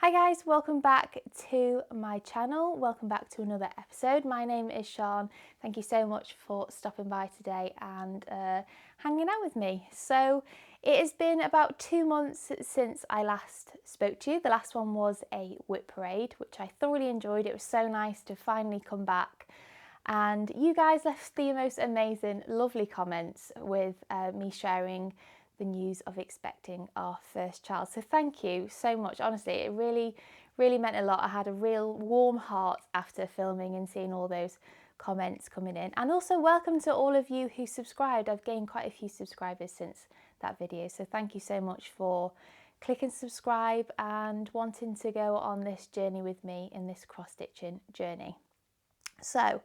Hi guys, welcome back to my channel. Welcome back to another episode. My name is Sian. Thank you so much for stopping by today and hanging out with me. So it has been about 2 months since I last spoke to you. The last one was a whip parade, which I thoroughly enjoyed. It was so nice to finally come back. And you guys left the most amazing, lovely comments with me sharing the news of expecting our first child. So thank you so much. Honestly, it really meant a lot. I had a real warm heart after filming and seeing all those comments coming in. And also welcome to all of you who subscribed. I've gained quite a few subscribers since that video. So thank you so much for clicking subscribe and wanting to go on this journey with me in this cross-stitching journey. So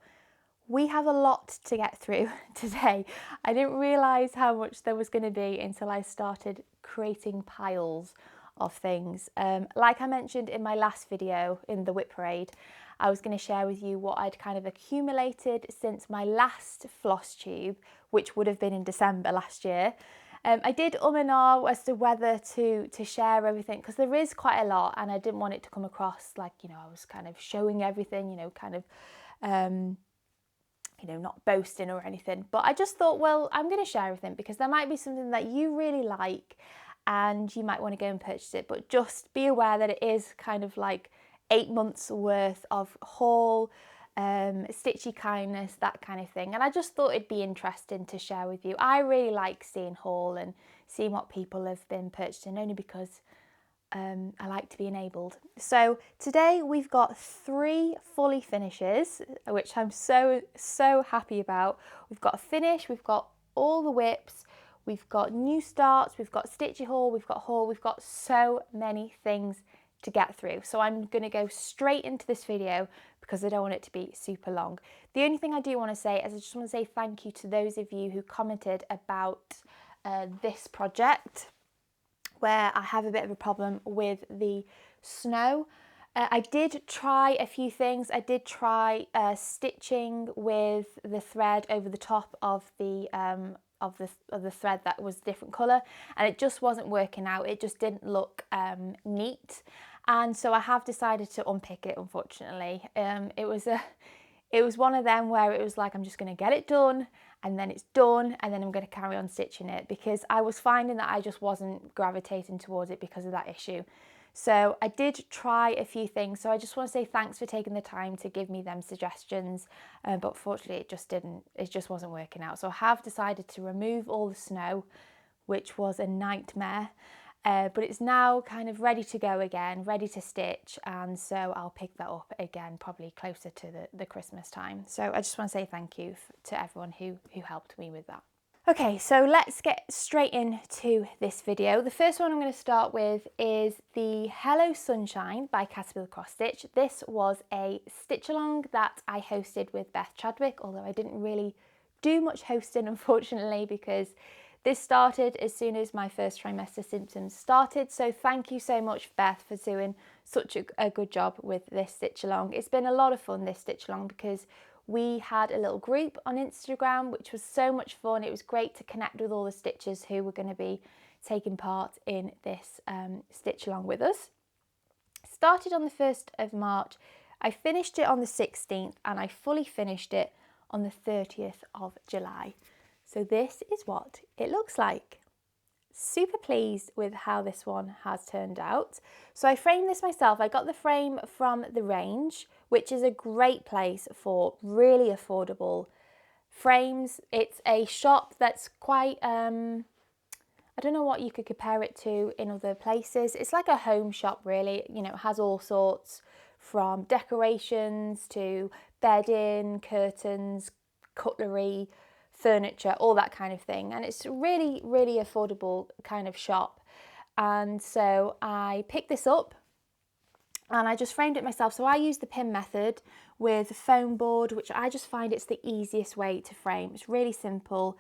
we have a lot to get through today. I didn't realise how much there was going to be until I started creating piles of things. Like I mentioned in my last video in the whip parade, I was going to share with you what I'd kind of accumulated since my last Flosstube, which would have been in December last year. I did and ah as to whether to share everything, because there is quite a lot and I didn't want it to come across like, you know, I was kind of showing everything, you know, kind of not boasting or anything, but I just thought, well, I'm going to share everything because there might be something that you really like and you might want to go and purchase it, but just be aware that it is kind of like 8 months worth of haul, stitchy kindness, that kind of thing. And I just thought it'd be interesting to share with you. I really like seeing haul and seeing what people have been purchasing, only because I like to be enabled. So today we've got 3 fully finishes, which I'm so happy about. We've got a finish, we've got all the whips, we've got new starts, we've got stitchy haul, we've got so many things to get through. So I'm going to go straight into this video because I don't want it to be super long. The only thing I do want to say is I just want to say thank you to those of you who commented about this project, where I have a bit of a problem with the snow. I did try a few things. I did try stitching with the thread over the top of the thread that was different colour, and it just wasn't working out. It just didn't look neat, and so I have decided to unpick it, unfortunately. It was one of them where it was like, I'm just going to get it done, and then it's done, and then I'm going to carry on stitching it, because I was finding that I just wasn't gravitating towards it because of that issue. So I did try a few things, so I just want to say thanks for taking the time to give me them suggestions, but fortunately it just wasn't working out. So I have decided to remove all the snow, which was a nightmare. But it's now kind of ready to go again, ready to stitch, and so I'll pick that up again probably closer to the Christmas time. So I just want to say thank you to everyone who helped me with that. Okay, so let's get straight into this video. The first one I'm going to start with is the Hello Sunshine by Caterpillar Cross Stitch. This was a stitch along that I hosted with Beth Chadwick, although I didn't really do much hosting, unfortunately, because this started as soon as my first trimester symptoms started. So thank you so much, Beth, for doing such a good job with this stitch along. It's been a lot of fun, this stitch along, because we had a little group on Instagram, which was so much fun. It was great to connect with all the stitchers who were going to be taking part in this stitch along with us. Started on the 1st of March. I finished it on the 16th, and I fully finished it on the 30th of July. So this is what it looks like. Super pleased with how this one has turned out. So I framed this myself. I got the frame from The Range, which is a great place for really affordable frames. It's a shop that's quite, I don't know what you could compare it to in other places. It's like a home shop, really. You know, it has all sorts from decorations to bedding, curtains, cutlery, furniture, all that kind of thing, and it's really affordable kind of shop. And so I picked this up and I just framed it myself. So I use the pin method with foam board, which I just find it's the easiest way to frame. It's really simple,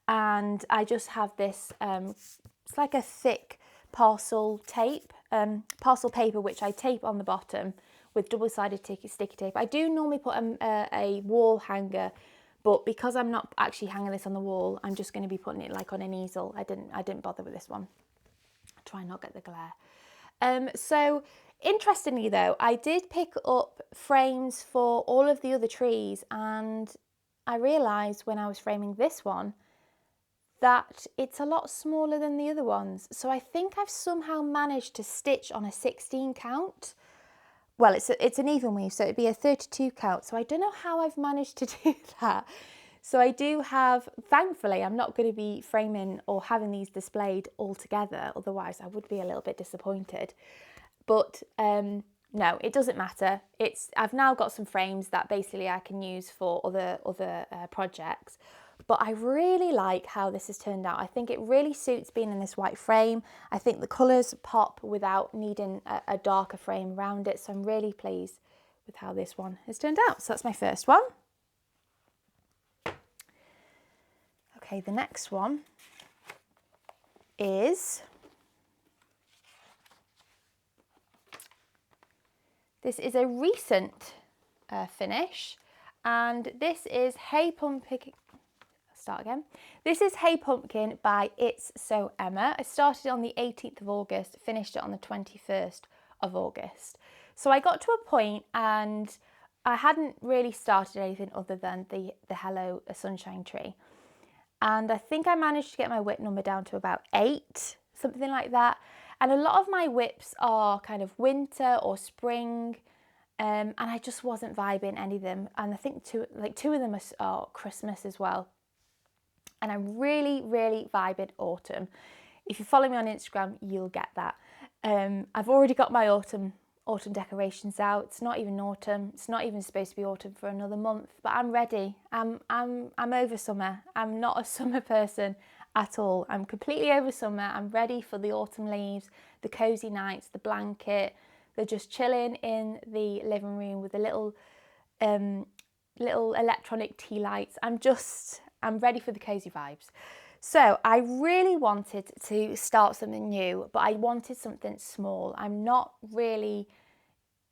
and I just have this it's like a thick parcel tape, parcel paper, which I tape on the bottom with double-sided sticky tape. I do normally put a wall hanger, but because I'm not actually hanging this on the wall, I'm just going to be putting it like on an easel. I didn't bother with this one. Try and not get the glare. So Interestingly though, I did pick up frames for all of the other trees, and I realised when I was framing this one that it's a lot smaller than the other ones. So I think I've somehow managed to stitch on a 16 count. Well, it's an even weave, so it'd be a 32 count. So I don't know how I've managed to do that. So I do have, thankfully, I'm not going to be framing or having these displayed all together. Otherwise, I would be a little bit disappointed. But no, it doesn't matter. I've now got some frames that basically I can use for other projects. But I really like how this has turned out. I think it really suits being in this white frame. I think the colours pop without needing a darker frame around it. So I'm really pleased with how this one has turned out. So that's my first one. Okay, the next one is, this is a recent finish, and this is Hey Pumpkin. Start again. This is Hey Pumpkin by It's So Emma. I started on the 18th of August, finished it on the 21st of August. So I got to a point and I hadn't really started anything other than the Hello Sunshine tree. And I think I managed to get my whip number down to about 8, something like that. And a lot of my whips are kind of winter or spring, and I just wasn't vibing any of them. And I think two of them are Christmas as well. And I'm really, really vibing autumn. If you follow me on Instagram, you'll get that. I've already got my autumn decorations out. It's not even autumn. It's not even supposed to be autumn for another month, but I'm ready. I'm over summer. I'm not a summer person at all. I'm completely over summer. I'm ready for the autumn leaves, the cozy nights, the blanket. They're just chilling in the living room with the little electronic tea lights. I'm ready for the cozy vibes. So I really wanted to start something new, but I wanted something small.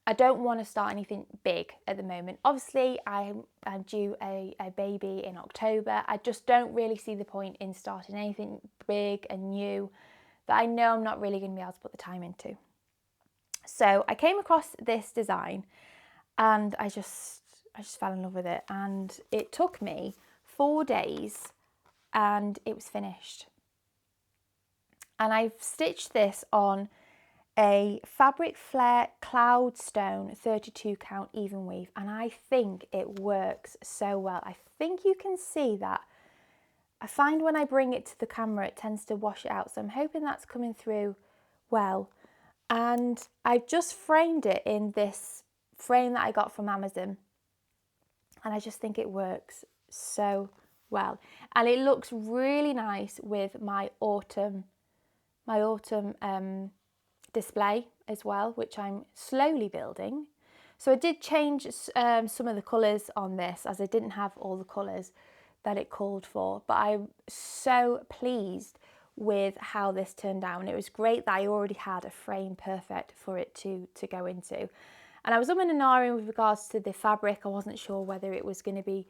I don't want to start anything big at the moment. Obviously, I'm due a baby in October. I just don't really see the point in starting anything big and new that I know I'm not really going to be able to put the time into. So I came across this design and I just fell in love with it, and it took me 4 days and it was finished. And I've stitched this on a fabric Flair Cloudstone 32 count even weave, and I think it works so well. I think you can see that. I find when I bring it to the camera it tends to wash it out, so I'm hoping that's coming through well. And I've just framed it in this frame that I got from Amazon, and I just think it works so well, and it looks really nice with my autumn display as well, which I'm slowly building. So I did change some of the colours on this, as I didn't have all the colours that it called for, but I'm so pleased with how this turned out. And it was great that I already had a frame perfect for it to go into. And I was umming and ahhing with regards to the fabric. I wasn't sure whether it was going to be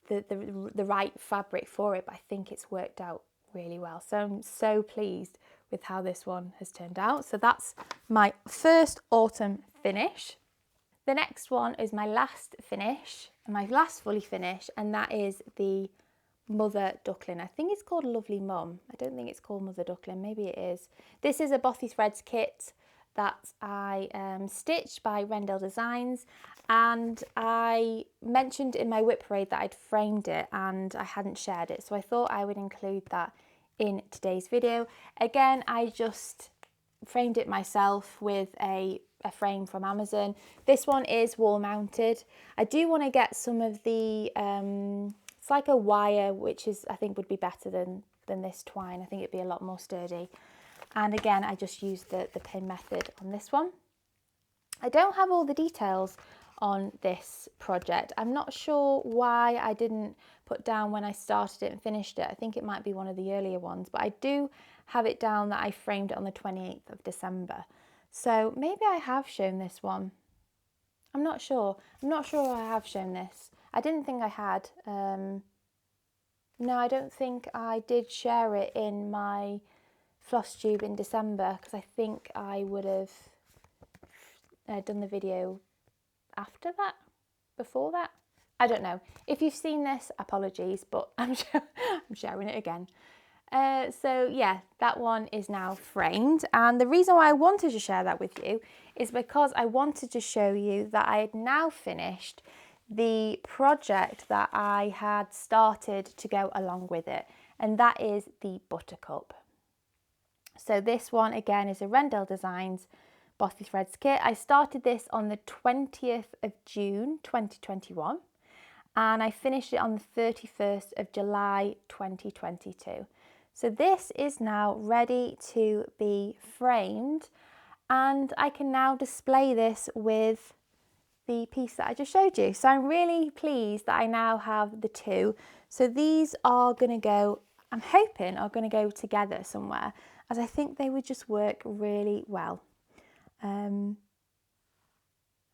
the right fabric for it, but I think it's worked out really well. So I'm so pleased with how this one has turned out. So that's my first autumn finish. The next one is my last finish, my last fully finish, and that is the Mother Duckling. I think it's called Lovely Mum. I don't think it's called Mother Duckling, maybe it is. This is a Bothy Threads kit that I stitched by Wrendale Designs, and I mentioned in my whip parade that I'd framed it and I hadn't shared it, so I thought I would include that in today's video. Again, I just framed it myself with a frame from Amazon. This one is wall mounted. I do want to get some of the it's like a wire, which is, I think, would be better than this twine. I think it'd be a lot more sturdy. And again, I just used the pin method on this one. I don't have all the details on this project. I'm not sure why I didn't put down when I started it and finished it. I think it might be one of the earlier ones, but I do have it down that I framed it on the 28th of December. So maybe I have shown this one. I'm not sure. I'm not sure I have shown this. I didn't think I had. No, I don't think I did share it in my Flosstube in December, because I think I would have done the video after that, before that. I don't know. If you've seen this, apologies, but I'm sharing it again. So yeah, that one is now framed, and the reason why I wanted to share that with you is because I wanted to show you that I had now finished the project that I had started to go along with it, and that is the Buttercup. So this one again is a Wrendale Designs Bothy Threads kit. I started this on the 20th of June 2021 and I finished it on the 31st of July 2022. So this is now ready to be framed, and I can now display this with the piece that I just showed you. So I'm really pleased that I now have the two. So these are going to go, I'm hoping are going to go together somewhere, as I think they would just work really well.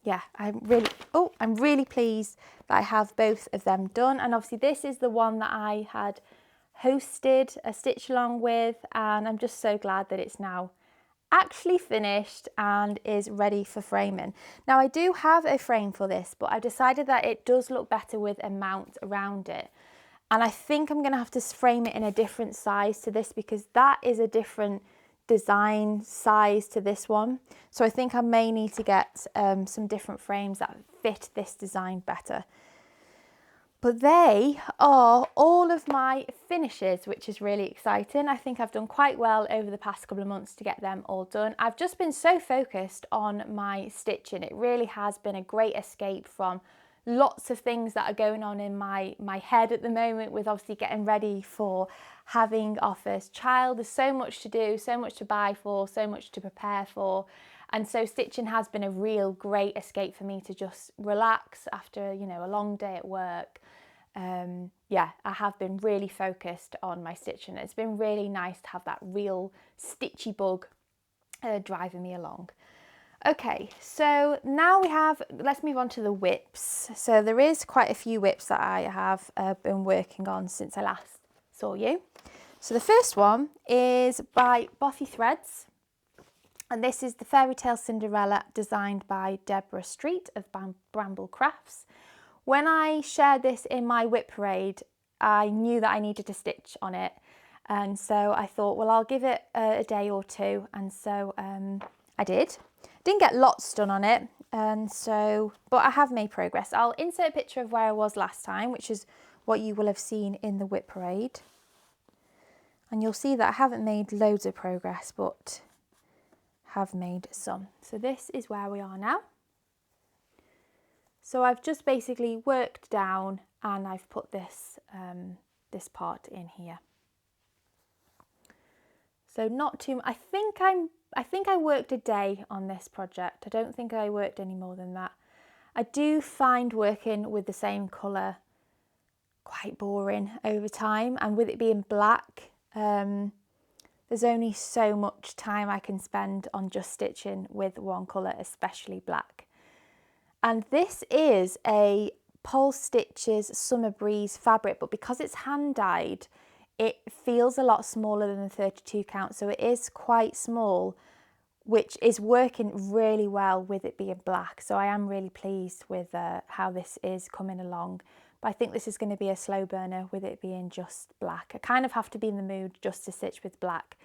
Yeah, I'm really pleased that I have both of them done. And obviously this is the one that I had hosted a stitch along with, and I'm just so glad that it's now actually finished and is ready for framing. Now I do have a frame for this, but I've decided that it does look better with a mount around it. And I think I'm going to have to frame it in a different size to this, because that is a different design size to this one. So I think I may need to get some different frames that fit this design better. But they are all of my finishes, which is really exciting. I think I've done quite well over the past couple of months to get them all done. I've just been so focused on my stitching. It really has been a great escape from lots of things that are going on in my head at the moment, with obviously getting ready for having our first child. There's so much to do, so much to buy for, so much to prepare for. And so stitching has been a real great escape for me to just relax after, you know, a long day at work. Yeah, I have been really focused on my stitching. It's been really nice to have that real stitchy bug driving me along. Okay, so now let's move on to the whips. So there is quite a few whips that I have been working on since I last saw you. So the first one is by Bothy Threads, and this is the Fairytale Cinderella, designed by Deborah Street of Bramble Crafts. When I shared this in my whip parade, I knew that I needed to stitch on it, and so I thought, well, I'll give it a day or two, and so I did. Didn't get lots done on it, and so, but I have made progress. I'll insert a picture of where I was last time, which is what you will have seen in the whip parade, and you'll see that I haven't made loads of progress, but have made some. So this is where we are now. So I've just basically worked down and I've put this this part in here. So not too much. I think I worked a day on this project. I don't think I worked any more than that. I do find working with the same colour quite boring over time, and with it being black, there's only so much time I can spend on just stitching with one colour, especially black. And this is a Polstitches Summer Breeze fabric, but because it's hand dyed, it feels a lot smaller than the 32 count, so it is quite small, which is working really well with it being black. So I am really pleased with how this is coming along. But I think this is going to be a slow burner with it being just black. I kind of have to be in the mood just to stitch with black,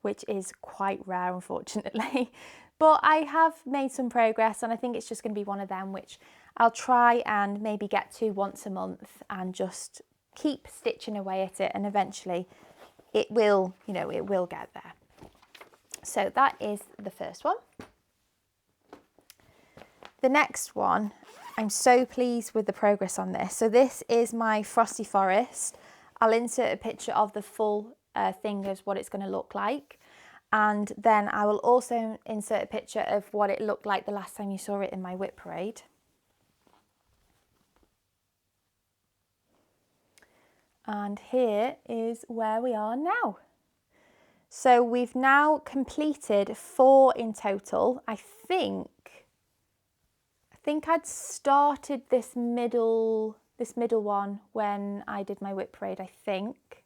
which is quite rare, unfortunately. But I have made some progress, and I think it's just going to be one of them which I'll try and maybe get to once a month and just keep stitching away at it, and eventually it will, you know, it will get there. So that is the first one. The next one, I'm so pleased with the progress on this. So this is my Frosty Forest. I'll insert a picture of the full thing as what it's going to look like. And then I will also insert a picture of what it looked like the last time you saw it in my whip parade. And here is where we are now. So we've now completed 4 in total. I think I'd started this middle one when I did my whip parade, I think.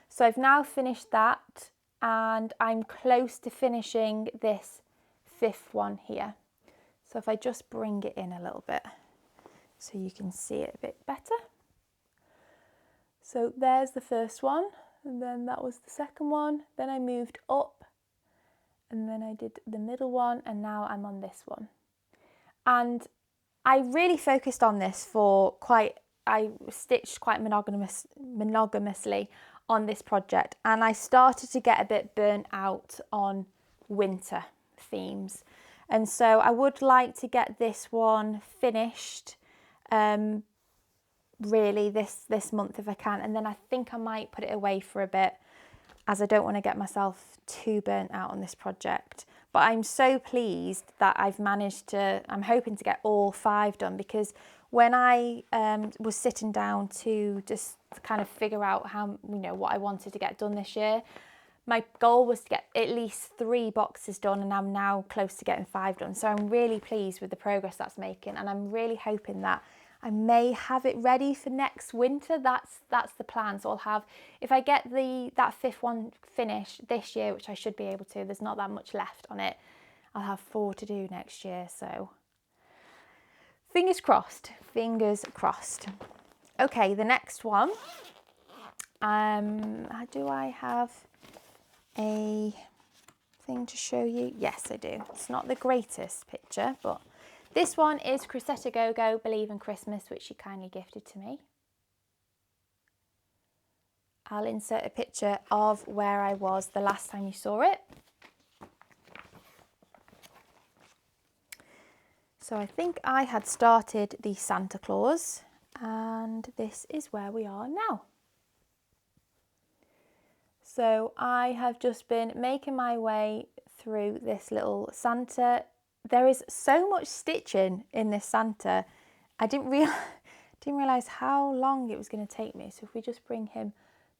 So I've now finished that, and I'm close to finishing this 5th one here. So if I just bring it in a little bit so you can see it a bit better. So there's the first one, and then that was the second one. Then I moved up, and then I did the middle one, and now I'm on this one. And I really focused on this I stitched quite monogamously on this project, and I started to get a bit burnt out on winter themes. And so I would like to get this one finished really this month if I can, and then I think I might put it away for a bit as I don't want to get myself too burnt out on this project. But I'm so pleased that I've managed to, I'm hoping to get all 5 done, because when I was sitting down to just kind of figure out how, what I wanted to get done this year, my goal was to get at least 3 boxes done, and I'm now close to getting 5 done. So I'm really pleased with the progress that's making, and I'm really hoping that I may have it ready for next winter. That's the plan. So I'll have, if I get that 5th one finished this year, which I should be able to, there's not that much left on it, I'll have 4 to do next year. So fingers crossed, fingers crossed. Okay, the next one. Do I have a thing to show you? Yes, I do. It's not the greatest picture, but this one is Crocette Go-Go Believe in Christmas, which she kindly gifted to me. I'll insert a picture of where I was the last time you saw it. So I think I had started the Santa Claus, and this is where we are now. So I have just been making my way through this little Santa. There is so much stitching in this Santa. I didn't realise how long it was going to take me. So if we just bring him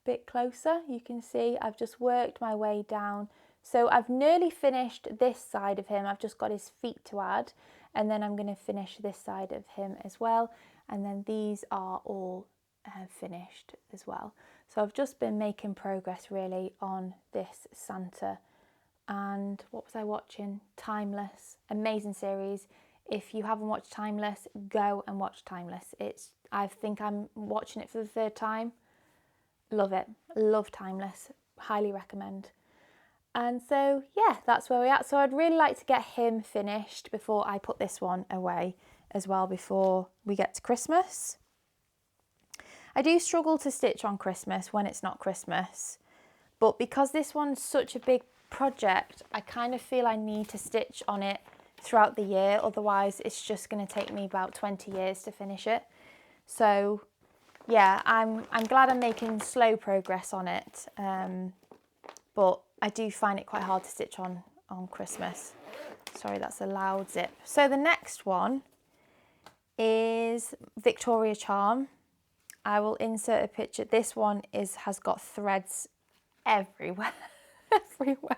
a bit closer, you can see I've just worked my way down. So I've nearly finished this side of him. I've just got his feet to add, and then I'm going to finish this side of him as well. And then these are all finished as well. So I've just been making progress really on this Santa. And what was I watching? Timeless, amazing series. If you haven't watched Timeless, go and watch Timeless. I think I'm watching it for the 3rd time. Love it, love Timeless, highly recommend. And so yeah, that's where we're at. So I'd really like to get him finished before I put this one away as well, before we get to Christmas. I do struggle to stitch on Christmas when it's not Christmas, but because this one's such a big project, I kind of feel I need to stitch on it throughout the year, otherwise it's just going to take me about 20 years to finish it. So yeah, I'm glad I'm making slow progress on it, but I do find it quite hard to stitch on Christmas. Sorry, that's a loud zip. So the next one is Victoria Charm. I will insert a picture. This one has got threads everywhere. Everywhere.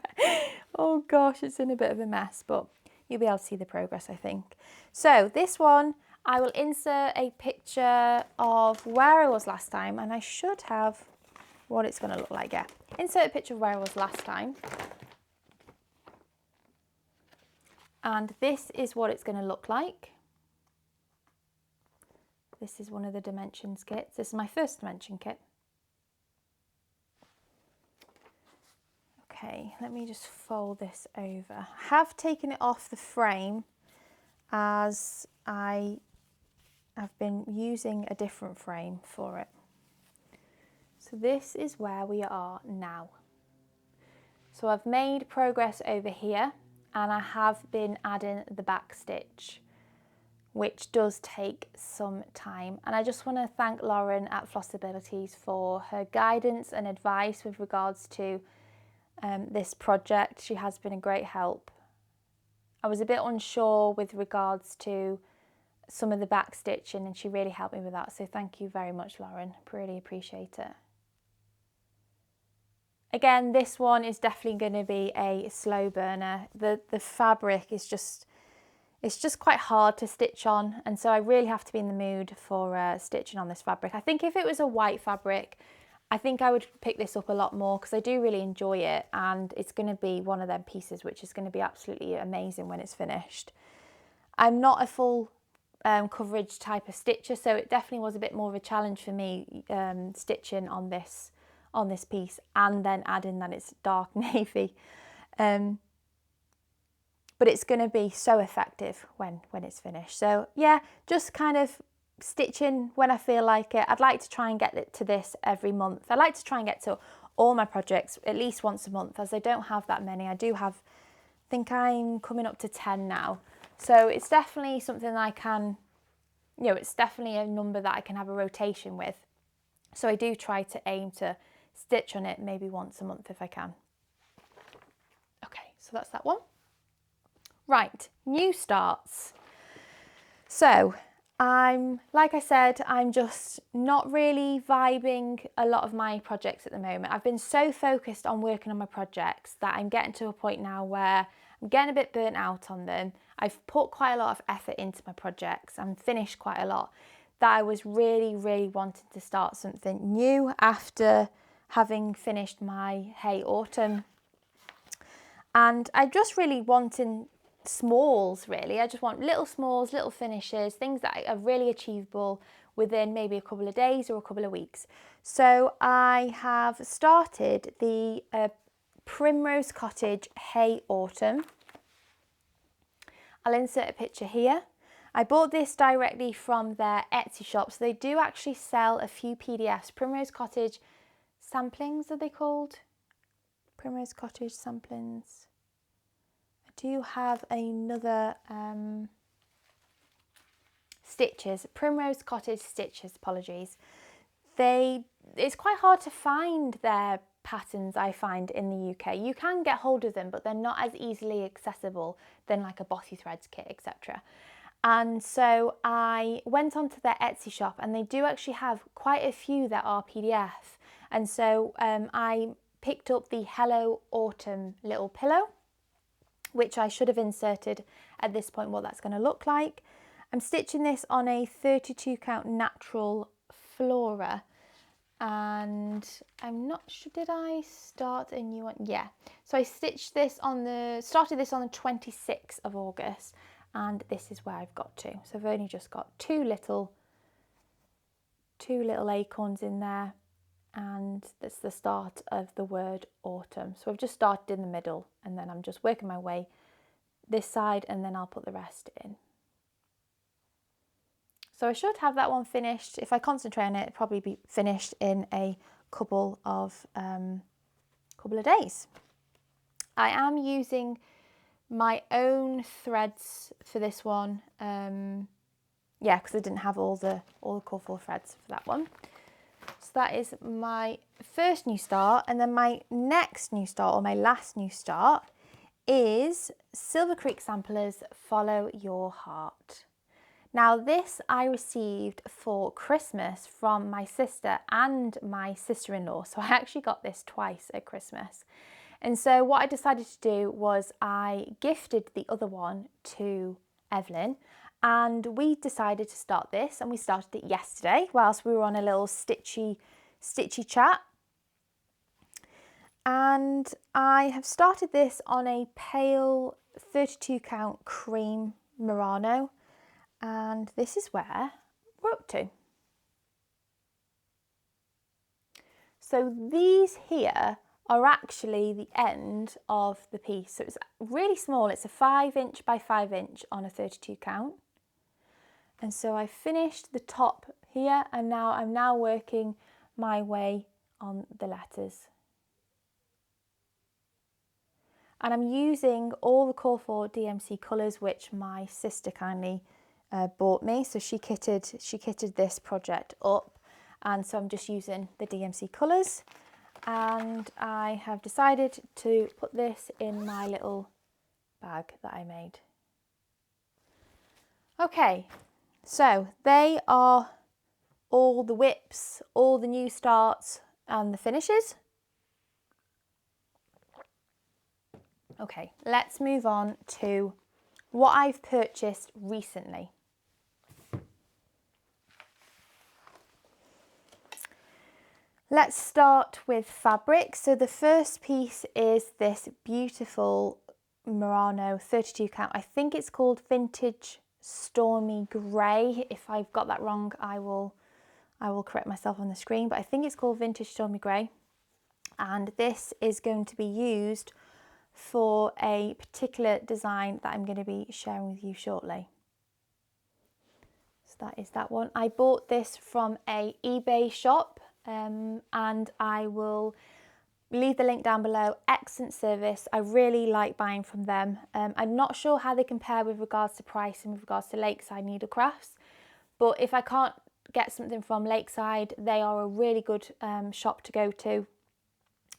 Oh gosh, it's in a bit of a mess, but you'll be able to see the progress, I think. So this one, I will insert a picture of where I was last time, and I should have what it's going to look like. Yeah, insert a picture of where I was last time, and this is what it's going to look like. This is one of the dimensions kits. This is my first dimension kit. Okay, let me just fold this over. I have taken it off the frame as I have been using a different frame for it. So this is where we are now. So I've made progress over here, and I have been adding the back stitch, which does take some time. And I just want to thank Lauren at Flosstabilities for her guidance and advice with regards to this project. She has been a great help. I was a bit unsure with regards to some of the back stitching, and she really helped me with that. So thank you very much, Lauren. Really appreciate it. Again, this one is definitely going to be a slow burner. The fabric is just, it's just quite hard to stitch on, and so I really have to be in the mood for stitching on this fabric. I think if it was a white fabric, I think I would pick this up a lot more, because I do really enjoy it, and it's going to be one of them pieces which is going to be absolutely amazing when it's finished. I'm not a full coverage type of stitcher, so it definitely was a bit more of a challenge for me stitching on this piece, and then adding that it's dark navy. But it's going to be so effective when it's finished. So yeah, just kind of stitching when I feel like it. I'd like to try and get it to this every month. I like to try and get to all my projects at least once a month, as I don't have that many. I do have, I think I'm coming up to 10 now. So it's definitely something that I can, you know, it's definitely a number that I can have a rotation with. So I do try to aim to stitch on it maybe once a month if I can. Okay, so that's that one. Right, new starts. So like I said, I'm just not really vibing a lot of my projects at the moment. I've been so focused on working on my projects that I'm getting to a point now where I'm getting a bit burnt out on them. I've put quite a lot of effort into my projects and finished quite a lot, that I was really, really wanting to start something new after having finished my Hey Autumn. And I just really wanting smalls, really. I just want little smalls, little finishes, things that are really achievable within maybe a couple of days or a couple of weeks. So I have started the Primrose Cottage Hey Autumn. I'll insert a picture here. I bought this directly from their Etsy shop, so they do actually sell a few PDFs. Primrose Cottage samplings, are they called? Primrose Cottage samplings. I do have another stitches, Primrose Cottage stitches, apologies. It's quite hard to find their patterns, I find, in the UK. You can get hold of them, but they're not as easily accessible than like a Bothy threads kit, etc. And so I went onto their Etsy shop, and they do actually have quite a few that are PDF. And so I picked up the Hello Autumn little pillow, which I should have inserted at this point what that's going to look like. I'm stitching this on a 32 count natural Flora, and I'm not sure, did I start a new one? Yeah, so I started this on the 26th of August, and this is where I've got to. So I've only just got two little acorns in there, and that's the start of the word autumn. So I've just started in the middle, and then I'm just working my way this side, and then I'll put the rest in. So I should have that one finished. If I concentrate on it, it'll probably be finished in a couple of days. I am using my own threads for this one. Yeah, because I didn't have all the colourful threads for that one. So that is my first new start, and then my next new start, or my last new start, is Silver Creek Samplers Follow Your Heart. Now this I received for Christmas from my sister and my sister-in-law, so I actually got this twice at Christmas. And so what I decided to do was I gifted the other one to Evelyn, and we decided to start this, and we started it yesterday whilst we were on a little stitchy chat. And I have started this on a pale 32 count cream Murano, and this is where we're up to. So these here are actually the end of the piece. So it's really small. It's a 5" by 5" on a 32 count. And so I finished the top here, and now I'm working my way on the letters. And I'm using all the Call for DMC colours, which my sister kindly bought me. So she kitted this project up, and so I'm just using the DMC colours. And I have decided to put this in my little bag that I made. Okay, so they are all the whips, all the new starts and the finishes. Okay, let's move on to what I've purchased recently. Let's start with fabric. So the first piece is this beautiful Murano 32 count. I think it's called Vintage Stormy Grey. If I've got that wrong, I will correct myself on the screen, but I think it's called Vintage Stormy Grey. And this is going to be used for a particular design that I'm going to be sharing with you shortly. So that is that one. I bought this from a eBay shop, and I will leave the link down below. Excellent service. I really like buying from them. I'm not sure how they compare with regards to price and with regards to Lakeside Needlecrafts, but if I can't get something from Lakeside, they are a really good shop to go to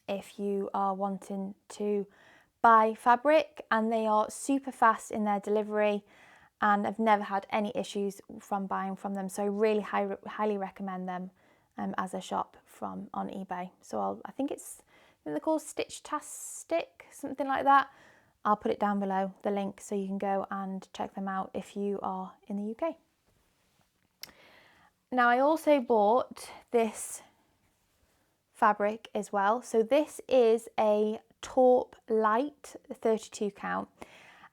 if you are wanting to buy fabric, and they are super fast in their delivery, and I've never had any issues from buying from them, so I really highly recommend them as a shop on eBay. So I think they're called Stitchtastic, something like that. I'll put it down below, the link, so you can go and check them out if you are in the UK. Now I also bought this fabric as well. So this is a Torp Light 32 count,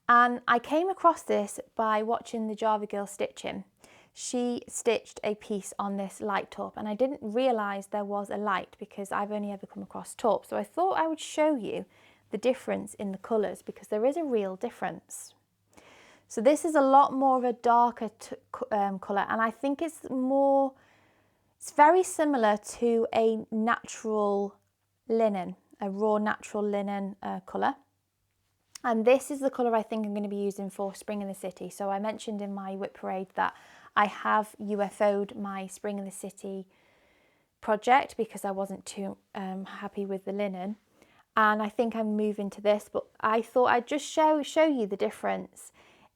and I came across this by watching the Java Girl stitching. She stitched a piece on this light Torp, and I didn't realise there was a light because I've only ever come across Torp. So I thought I would show you the difference in the colours, because there is a real difference. So this is a lot more of a darker colour, and I think it's very similar to a natural linen, a raw natural linen colour. And this is the colour I think I'm going to be using for Spring in the City. So I mentioned in my Whip Parade that I have UFO'd my Spring in the City project because I wasn't too happy with the linen. And I think I'm moving to this, but I thought I'd just show you the difference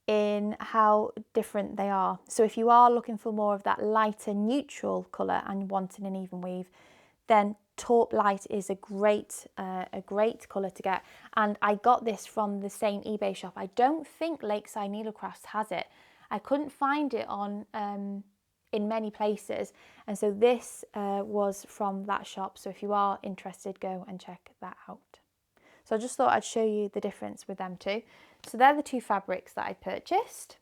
in how different they are. So if you are looking for more of that lighter neutral colour and wanting an even weave, then Torp Light is a great colour to get. And I got this from the same eBay shop. I don't think Lakeside Needlecrafts has it. I couldn't find it on in many places, and so this was from that shop. So if you are interested, go and check that out. So I just thought I'd show you the difference with them too. So they're the two fabrics that I purchased.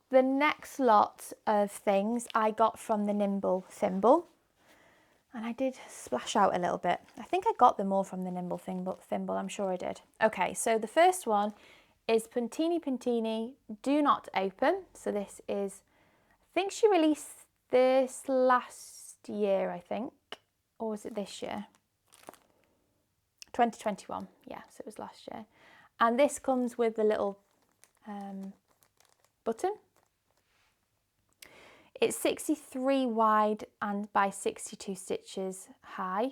The next lot of things I got from the Nimble thimble, and I did splash out a little bit. I think I got them all from the Nimble thimble, I'm sure I did. Okay, so the first one is Pantini Do Not Open. So this is, I think she released this last year, I think, or was it this year? 2021, yeah, so it was last year. And this comes with the little button. It's 63 wide and by 62 stitches high.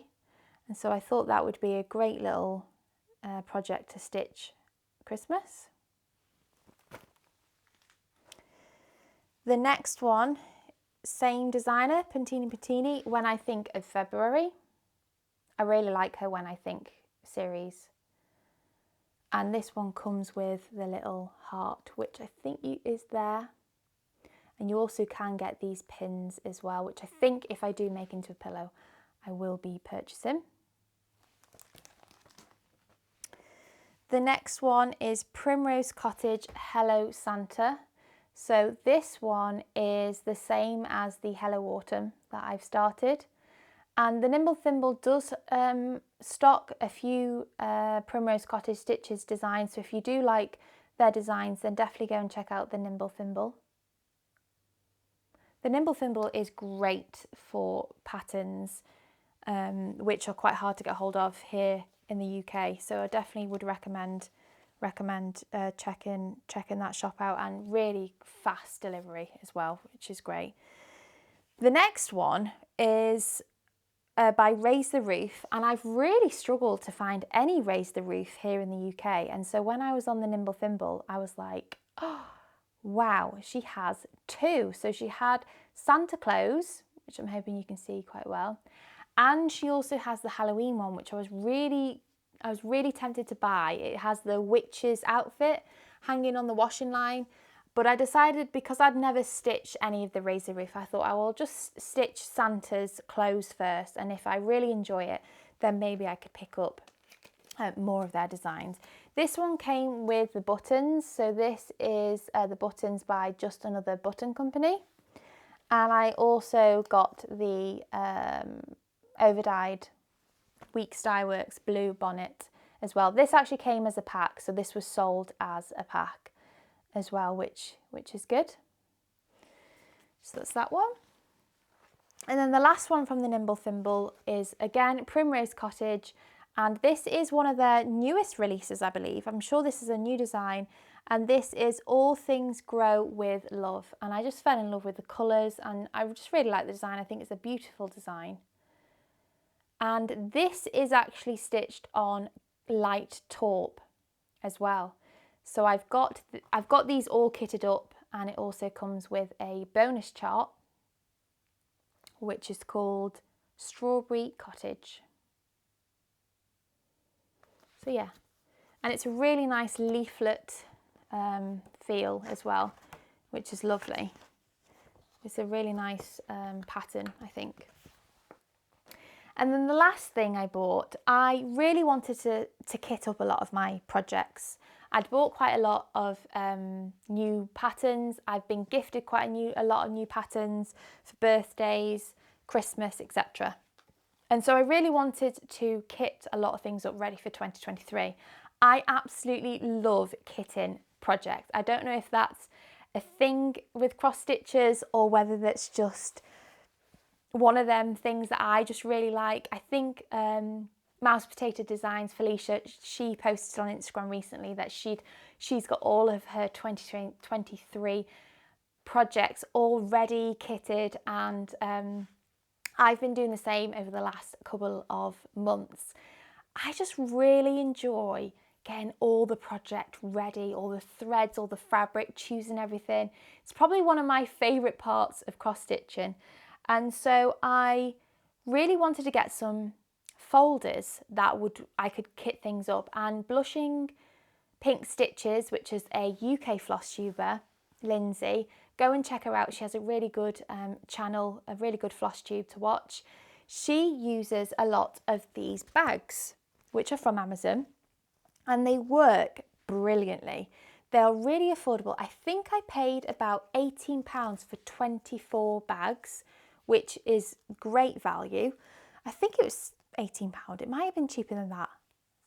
And so I thought that would be a great little project to stitch Christmas. The next one, same designer, Pantini Petunia, When I Think of February. I really like her When I Think series. And this one comes with the little heart, which I think is there. And you also can get these pins as well, which I think if I do make into a pillow, I will be purchasing. The next one is Primrose Cottage Hello Santa. So this one is the same as the Hello Autumn that I've started. And the Nimble thimble does stock a few Primrose Cottage Stitches designs. So if you do like their designs, then definitely go and check out the Nimble thimble. The Nimble thimble is great for patterns, which are quite hard to get hold of here in the UK. So I definitely would recommend checking that shop out, and really fast delivery as well, which is great. The next one is by Raise the Roof, and I've really struggled to find any Raise the Roof here in the UK. And so when I was on the Nimble thimble, I was like, oh, wow, she has two. So she had Santa Claus, which I'm hoping you can see quite well, and she also has the Halloween one, which I was really tempted to buy. It has the witch's outfit hanging on the washing line, but I decided, because I'd never stitched any of the Raise the Roof, I thought I will just stitch Santa's clothes first, and if I really enjoy it, then maybe I could pick up more of their designs. This one came with the buttons, so this is the buttons by Just Another Button Company. And I also got the overdyed Weeks Dye Works blue bonnet as well. This actually came as a pack, so this was sold as a pack as well, which is good. So that's that one. And then the last one from the Nimble thimble is again Primrose Cottage, and this is one of their newest releases, I believe. I'm sure this is a new design, and this is All Things Grow with Love. And I just fell in love with the colours, and I just really like the design. I think it's a beautiful design. And this is actually stitched on light taupe as well. So I've got these all kitted up, and it also comes with a bonus chart, which is called Strawberry Cottage. So yeah, and it's a really nice leaflet feel as well, which is lovely. It's a really nice pattern, I think. And then the last thing I bought, I really wanted to kit up a lot of my projects. I'd bought quite a lot of new patterns. I've been gifted quite a lot of new patterns for birthdays, Christmas, etc. And so I really wanted to kit a lot of things up ready for 2023. I absolutely love kitting projects. I don't know if that's a thing with cross stitches or whether that's just one of them things that I just really like. I think Mouse Potato Designs, Felicia, she posted on Instagram recently that she's got all of her 2023 projects already kitted, and I've been doing the same over the last couple of months. I just really enjoy getting all the project ready, all the threads, all the fabric, choosing everything. It's probably one of my favourite parts of cross stitching. And so I really wanted to get some folders that I could kit things up, and Blushing Pink Stitches, which is a UK floss tuber, Lindsay, go and check her out. She has a really good channel, a really good floss tube to watch. She uses a lot of these bags, which are from Amazon, and they work brilliantly. They're really affordable. I think I paid about £18 for 24 bags, which is great value. I think it was £18. It might have been cheaper than that.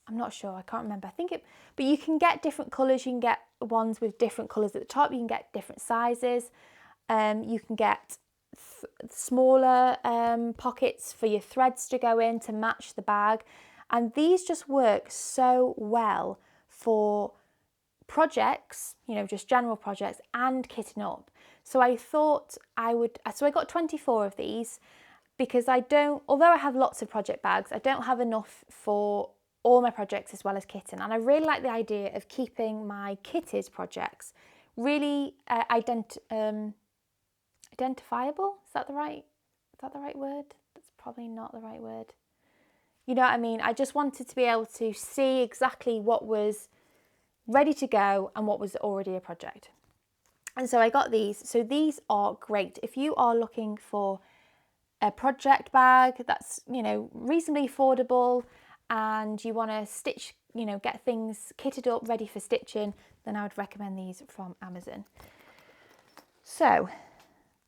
I'm not sure, I can't remember. But you can get different colours. You can get ones with different colours at the top. You can get different sizes. You can get smaller pockets for your threads to go in to match the bag. And these just work so well for projects, you know, just general projects and kitting up. So I thought so I got 24 of these because although I have lots of project bags, I don't have enough for all my projects as well as kitten. And I really like the idea of keeping my kitted projects really identifiable. Is that the right word? That's probably not the right word. You know what I mean? I just wanted to be able to see exactly what was ready to go and what was already a project. And so I got these. So these are great if you are looking for a project bag that's, you know, reasonably affordable, and you want to stitch, you know, get things kitted up ready for stitching, then I would recommend these from Amazon. So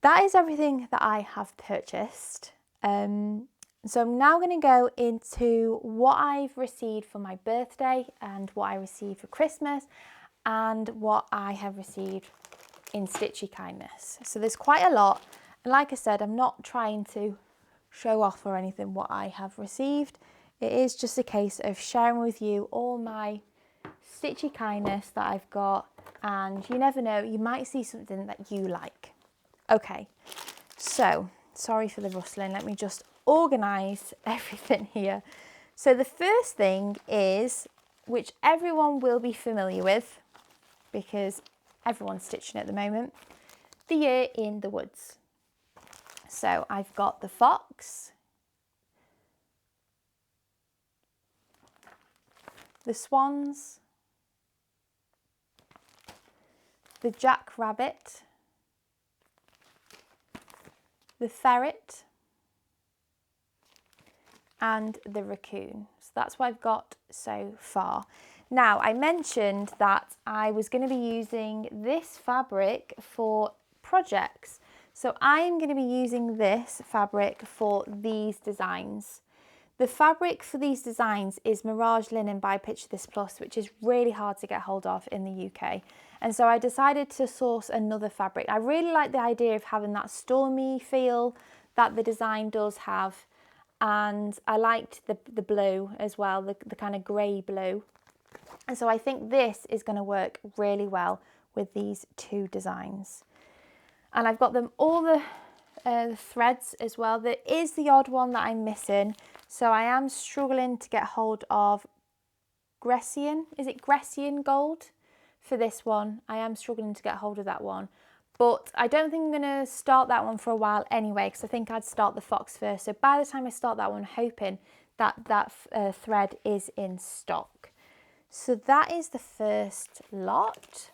that is everything that I have purchased. So I'm now going to go into what I've received for my birthday and what I received for Christmas and what I have received in Stitchy Kindness. So there's quite a lot, and like I said, I'm not trying to show off or anything what I have received. It is just a case of sharing with you all my Stitchy Kindness that I've got, and you never know, you might see something that you like. Okay, so sorry for the rustling, let me just organise everything here. So the first thing is, which everyone will be familiar with because everyone's stitching at the moment, The Year in the Woods. So I've got the fox, the swans, the jackrabbit, the ferret, and the raccoon. So that's what I've got so far. Now, I mentioned that I was going to be using this fabric for projects. So I'm going to be using this fabric for these designs. The fabric for these designs is Mirage Linen by Picture This Plus, which is really hard to get hold of in the UK. And so I decided to source another fabric. I really like the idea of having that stormy feel that the design does have. And I liked the blue as well, the kind of grey blue. And so I think this is going to work really well with these two designs. And I've got them all the threads as well. There is the odd one that I'm missing. So I am struggling to get hold of Grecian. Is it Grecian gold for this one? I am struggling to get hold of that one. But I don't think I'm going to start that one for a while anyway, because I think I'd start the fox first. So by the time I start that one, I'm hoping that thread is in stock. So that is the first lot.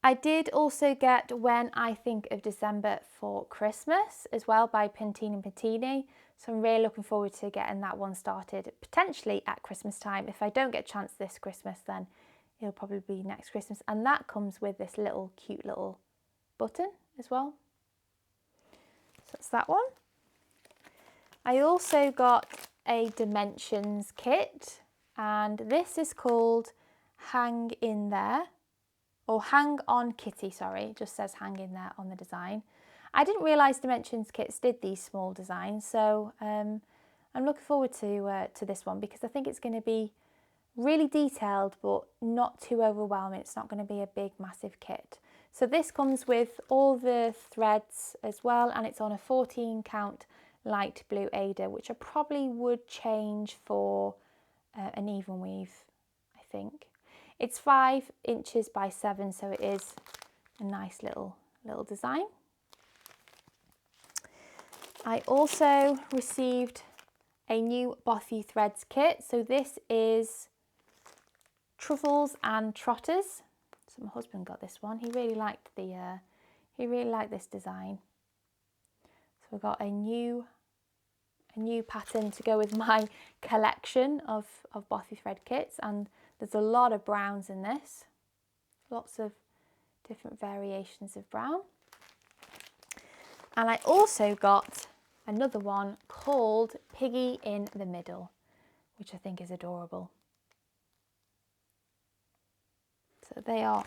I did also get When I Think of December for Christmas as well by Pantini Petunia. So I'm really looking forward to getting that one started, potentially at Christmas time. If I don't get a chance this Christmas, then it'll probably be next Christmas. And that comes with this little cute little button as well. So that's that one. I also got a Dimensions kit, and this is called Hang In There, or Hang On Kitty, sorry, it just says Hang In There on the design. I didn't realise Dimensions kits did these small designs, so I'm looking forward to this one, because I think it's going to be really detailed but not too overwhelming. It's not going to be a big massive kit. So this comes with all the threads as well, and it's on a 14 count light blue Aida, which I probably would change for an Evenweave, I think. It's 5 inches by 7, so it is a nice little design. I also received a new Bothy threads kit. So this is Truffles and Trotters. So my husband got this one. He really liked this design. So we've got a new pattern to go with my collection of Bothy thread kits, and there's a lot of browns in this. Lots of different variations of brown. And I also got another one called Piggy in the Middle, which I think is adorable. So they are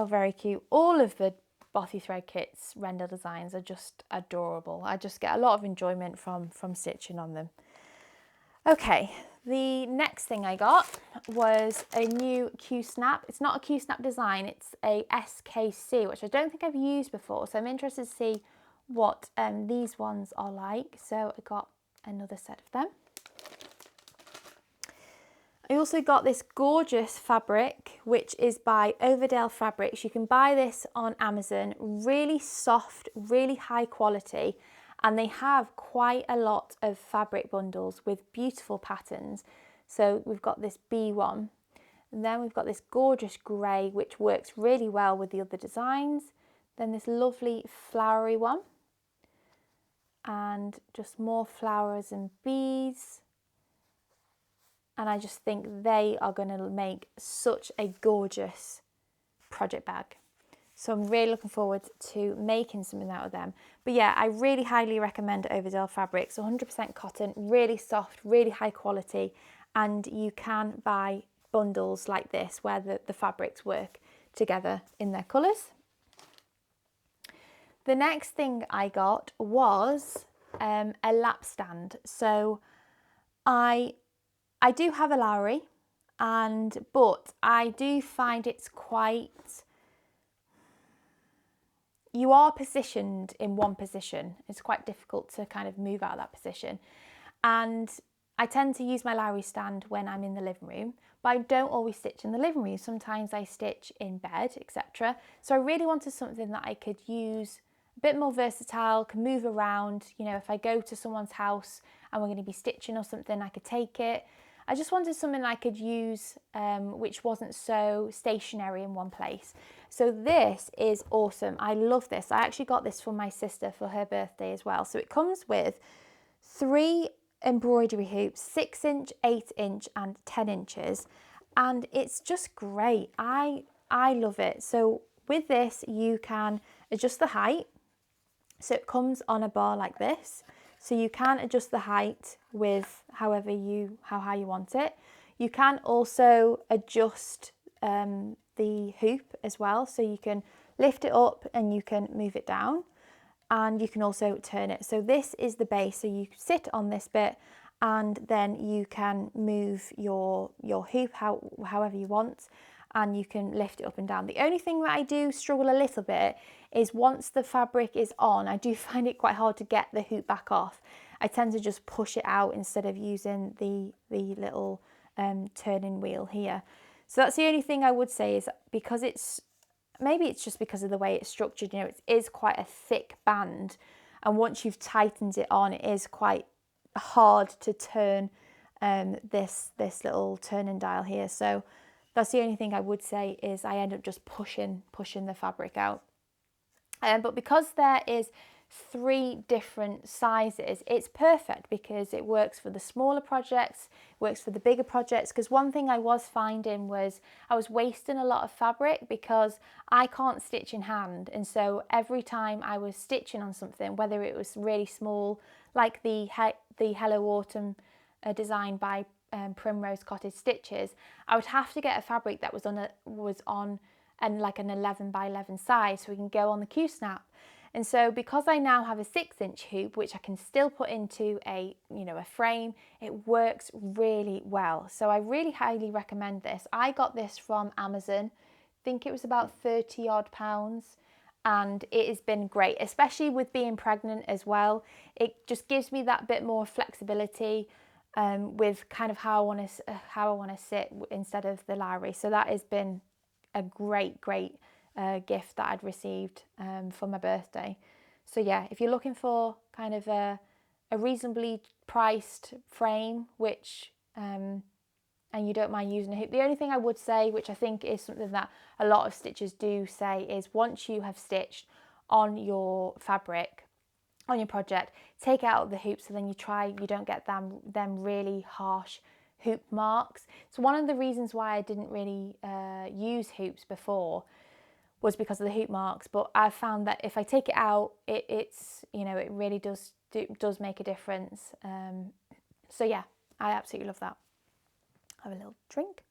very cute. All of the Bothy thread kits, Wrendale designs, are just adorable. I just get a lot of enjoyment from stitching on them. Okay, the next thing I got was a new Qsnap. It's not a Qsnap design, it's a SKC, which I don't think I've used before. So I'm interested to see what these ones are like. So I got another set of them. I also got this gorgeous fabric, which is by Wrendale Fabrics. You can buy this on Amazon. Really soft, really high quality, and they have quite a lot of fabric bundles with beautiful patterns. So we've got this B1, and then we've got this gorgeous grey, which works really well with the other designs. Then this lovely flowery one, and just more flowers and bees. And I just think they are going to make such a gorgeous project bag. So I'm really looking forward to making something out of them. But yeah, I really highly recommend Wrendale Fabrics. 100% cotton, really soft, really high quality. And you can buy bundles like this where the fabrics work together in their colours. The next thing I got was a lap stand. So I do have a Lowry, but I do find it's quite, you are positioned in one position. It's quite difficult to kind of move out of that position. And I tend to use my Lowry stand when I'm in the living room, but I don't always stitch in the living room. Sometimes I stitch in bed, etc. So I really wanted something that I could use a bit more versatile, can move around. You know, if I go to someone's house and we're going to be stitching or something, I could take it. I just wanted something I could use which wasn't so stationary in one place. So this is awesome. I love this. I actually got this for my sister for her birthday as well. So it comes with 3 embroidery hoops, 6 inch, 8 inch and 10 inches. And it's just great. I love it. So with this, you can adjust the height. So it comes on a bar like this. So you can adjust the height with how high you want it. You can also adjust the hoop as well. So you can lift it up and you can move it down, and you can also turn it. So this is the base. So you sit on this bit and then you can move your hoop however you want, and you can lift it up and down. The only thing that I do struggle a little bit is once the fabric is on, I do find it quite hard to get the hoop back off. I tend to just push it out instead of using the little turning wheel here. So that's the only thing I would say, is because maybe it's just because of the way it's structured, you know, it is quite a thick band, and once you've tightened it on, it is quite hard to turn this little turning dial here. So that's the only thing I would say, is I end up just pushing the fabric out. But because there is 3 different sizes, it's perfect because it works for the smaller projects, works for the bigger projects. Because one thing I was finding was I was wasting a lot of fabric because I can't stitch in hand, and so every time I was stitching on something, whether it was really small like the Hello Autumn design by Primrose Cottage stitches, I would have to get a fabric that was on like an 11 by 11 size, so we can go on the Qsnap. And so because I now have a 6 inch hoop, which I can still put into a frame, it works really well. So I really highly recommend this. I got this from Amazon. I think it was about 30 odd pounds. And it has been great, especially with being pregnant as well. It just gives me that bit more flexibility with kind of how I want to sit instead of the Lowry. So that has been a great gift that I'd received for my birthday. So yeah, if you're looking for kind of a reasonably priced frame, which and you don't mind using a hoop. The only thing I would say, which I think is something that a lot of stitchers do say, is once you have stitched on your fabric, on your project, take out the hoops, so then you don't get them really harsh hoop marks. So one of the reasons why I didn't really use hoops before was because of the hoop marks, but I've found that if I take it out, it's it really does make a difference. So yeah, I absolutely love that. Have a little drink.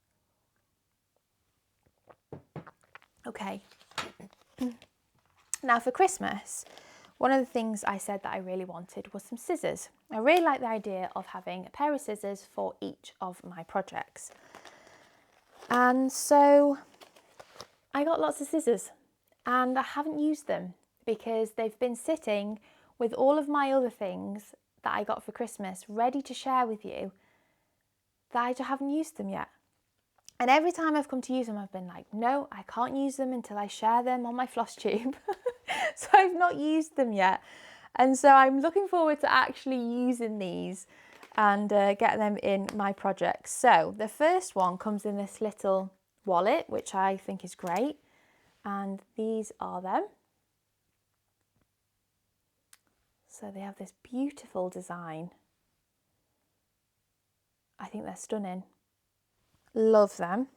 Okay. Now for Christmas, one of the things I said that I really wanted was some scissors. I really like the idea of having a pair of scissors for each of my projects. And so I got lots of scissors, and I haven't used them because they've been sitting with all of my other things that I got for Christmas ready to share with you, that I just haven't used them yet. And every time I've come to use them, I've been like, no, I can't use them until I share them on my Flosstube. So I've not used them yet. And so I'm looking forward to actually using these and get them in my projects. So the first one comes in this little wallet, which I think is great. And these are them. So they have this beautiful design. I think they're stunning. Love them.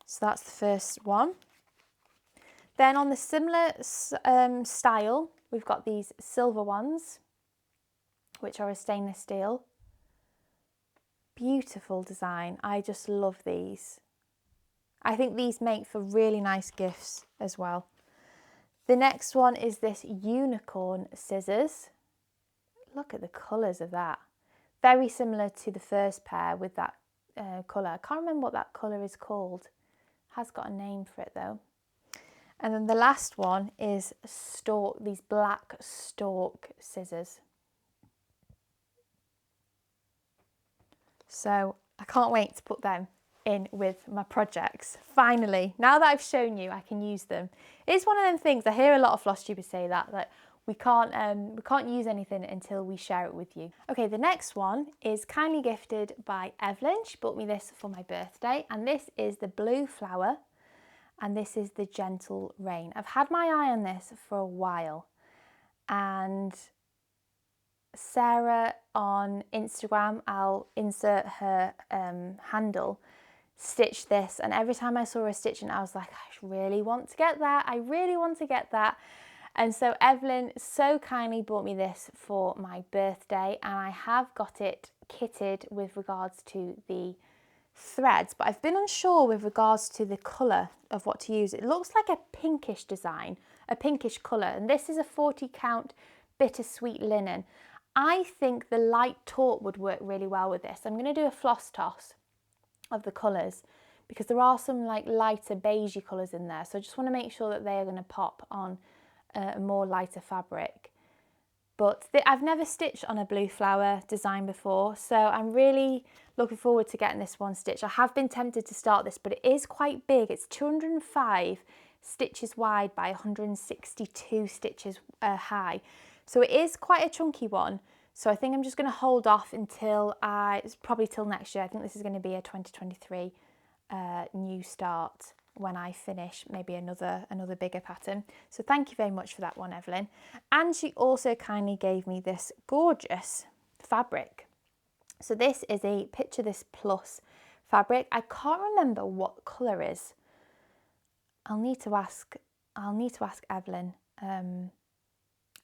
So that's the first one. Then on the similar style, we've got these silver ones, which are a stainless steel. Beautiful design. I just love these. I think these make for really nice gifts as well. The next one is this unicorn scissors. Look at the colours of that. Very similar to the first pair with that colour. I can't remember what that colour is called. It has got a name for it though. And then the last one is these black stork scissors. So I can't wait to put them in with my projects. Finally, now that I've shown you, I can use them. It's one of them things, I hear a lot of Flosstubers say that we can't use anything until we share it with you. Okay, the next one is kindly gifted by Evelyn. She bought me this for my birthday, and this is the blue flower, and this is the gentle rain. I've had my eye on this for a while, and Sarah on Instagram, I'll insert her handle, stitched this, and every time I saw her stitching, I was like, I really want to get that. I really want to get that. And so Evelyn so kindly bought me this for my birthday, and I have got it kitted with regards to the threads, but I've been unsure with regards to the colour of what to use. It looks like a pinkish design, a pinkish colour, and this is a 40 count bittersweet linen. I think the light taupe would work really well with this. I'm going to do a floss toss of the colours because there are some like lighter beigey colours in there, so I just want to make sure that they are going to pop on a more lighter fabric. But I've never stitched on a blue flower design before, so I'm really looking forward to getting this one stitched. I have been tempted to start this, but it is quite big. It's 205 stitches wide by 162 stitches high. So it is quite a chunky one. So I think I'm just going to hold off until it's probably till next year. I think this is going to be a 2023 new start when I finish maybe another bigger pattern. So thank you very much for that one, Evelyn. And she also kindly gave me this gorgeous fabric. So this is a Picture This Plus fabric. I can't remember what colour is. I'll need to ask Evelyn, and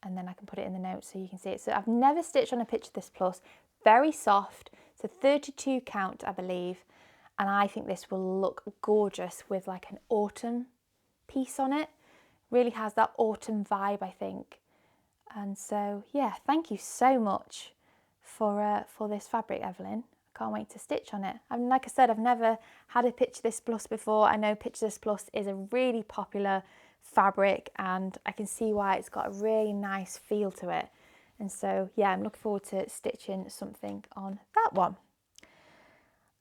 then I can put it in the notes so you can see it. So I've never stitched on a Picture This Plus. Very soft. It's a 32 count, I believe. And I think this will look gorgeous with like an autumn piece on it. Really has that autumn vibe, I think. And so, yeah, thank you so much for this fabric, Evelyn. I can't wait to stitch on it. And like I said, I've never had a Picture This Plus before. I know Picture This Plus is a really popular fabric, and I can see why it's got a really nice feel to it. And so, yeah, I'm looking forward to stitching something on that one.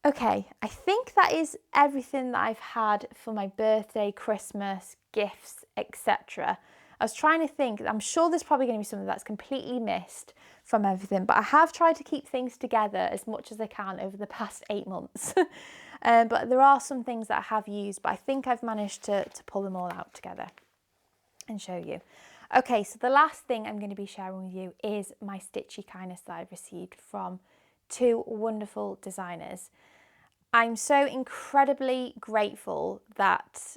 Okay, I think that is everything that I've had for my birthday, Christmas, gifts, etc. I was trying to think, I'm sure there's probably going to be something that's completely missed from everything, but I have tried to keep things together as much as I can over the past 8 months. But there are some things that I have used, but I think I've managed to pull them all out together and show you. Okay, so the last thing I'm going to be sharing with you is my stitchy kindness that I've received from 2 wonderful designers. I'm so incredibly grateful that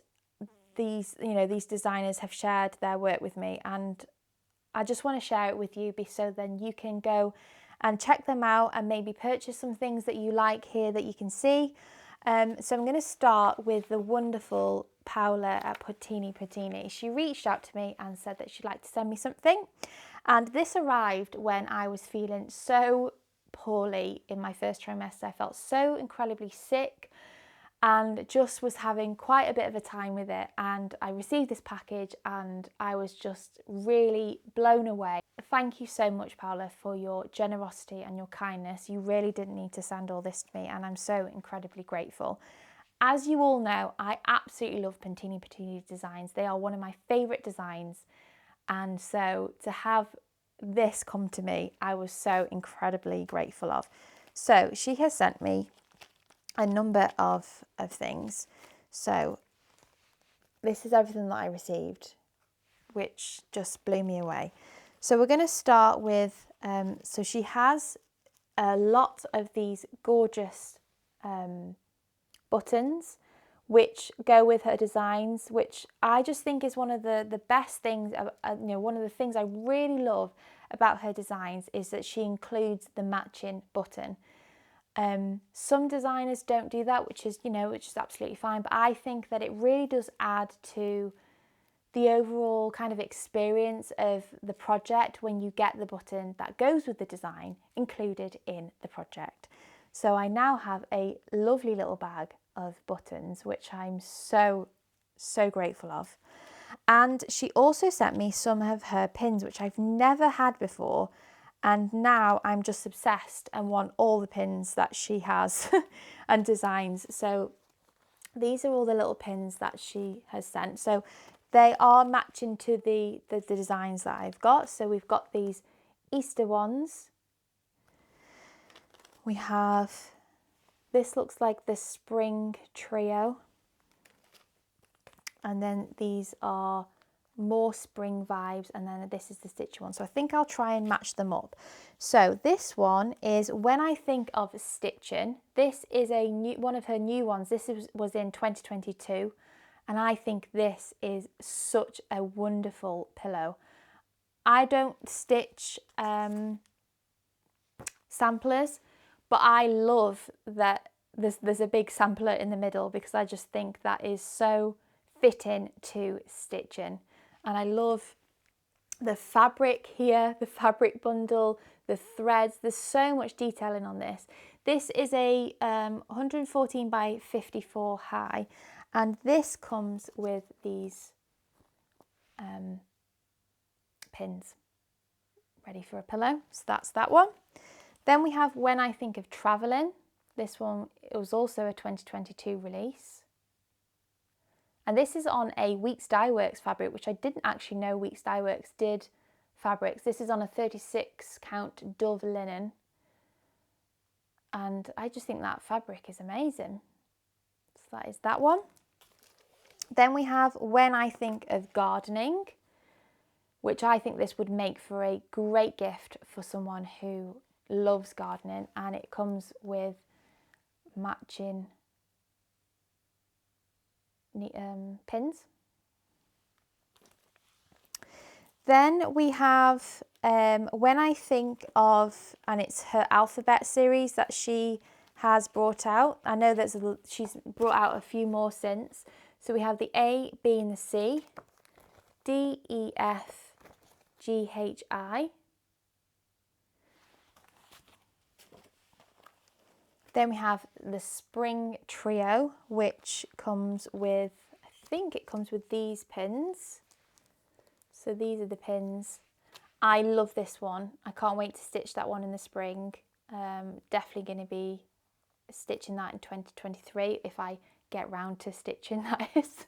these designers have shared their work with me, and I just want to share it with you so then you can go and check them out and maybe purchase some things that you like here that you can see. So I'm going to start with the wonderful Paola at Pantini Petunia. She reached out to me and said that she'd like to send me something, and this arrived when I was feeling so poorly in my first trimester. I felt so incredibly sick and just was having quite a bit of a time with it, and I received this package and I was just really blown away. Thank you so much, Paola, for your generosity and your kindness. You really didn't need to send all this to me, and I'm so incredibly grateful. As you all know, I absolutely love Pantini Petunia designs. They are one of my favourite designs, and so to have this come to me, I was so incredibly grateful of. So she has sent me a number of things. So this is everything that I received, which just blew me away. So we're going to start with, so she has a lot of these gorgeous buttons which go with her designs, which I just think is one of the best things, one of the things I really love about her designs is that she includes the matching button. Some designers don't do that, which is absolutely fine, but I think that it really does add to the overall kind of experience of the project when you get the button that goes with the design included in the project. So I now have a lovely little bag of buttons, which I'm so grateful of. And she also sent me some of her pins, which I've never had before, and now I'm just obsessed and want all the pins that she has and designs. So these are all the little pins that she has sent. So they are matching to the designs that I've got. So we've got these Easter ones. We have, this looks like the spring trio. And then these are more spring vibes, and then this is the stitchy one. So I think I'll try and match them up. So this one is When I Think of Stitching. This is one of her new ones. This was in 2022, and I think this is such a wonderful pillow. I don't stitch samplers, but I love that there's a big sampler in the middle, because I just think that is so fitting to stitching. And I love the fabric here, the fabric bundle, the threads. There's so much detailing on this. This is a 114 by 54 high, and this comes with these pins ready for a pillow. So that's that one. Then we have When I Think of Travelling. This one, it was also a 2022 release. And this is on a Weeks Dye Works fabric, which I didn't actually know Weeks Dye Works did fabrics. This is on a 36 count Dove linen. And I just think that fabric is amazing. So that is that one. Then we have When I Think of Gardening, which I think this would make for a great gift for someone who loves gardening, and it comes with matching pins. Then we have When I Think of, and it's her alphabet series that she has brought out. I know she's brought out a few more since. So we have the A, B and the C, D, E, F, G, H, I. Then we have the Spring Trio, which comes with, I think it comes with these pins. So these are the pins. I love this one. I can't wait to stitch that one in the spring. Definitely going to be stitching that in 2023 if I get round to stitching that is.